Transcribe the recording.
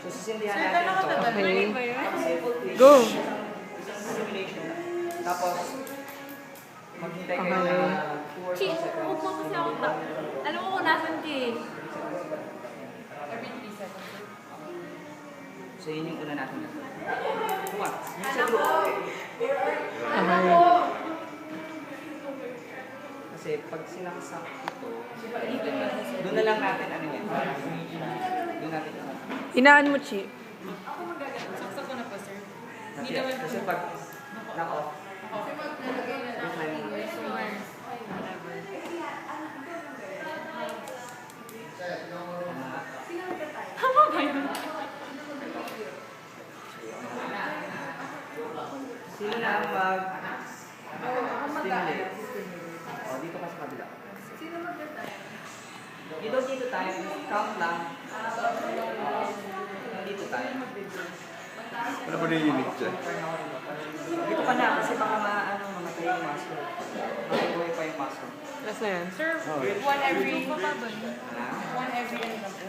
So, sisindihan Sir, natin gano'n ito. katagal? Okay. Ready ba yun? Simple twist. Go! Simulation lang. Tapos, maghintay kayo Okay. na 2 or 3 Chi, seconds. huwag mo kasi ako ta. Alam mo kung nasan ka eh. Every 3 seconds. So, yun yung una natin. Come on. Yung sa group. Okay. Kasi pag sinaksak ito, doon na lang natin ano yan. Doon natin ano. Inaan mo, Chi. Ako magagano. Saksak ko na po, sir. Not yet. Kasi pag knock-off, Kasi maglalagay na ng fingers. Tama ba yun? sino na ang mag-stimulate? O, dito ka sa kabila. Sino mag-retire? You don't need to time. Count lang. Dito tayo. Ano ba yung unique dyan? Dito ka na kasi baka mamatay yung muscle. Makibuhay pa yung muscle. Last na yan. Sir, one every... Ha? One every ano lang po.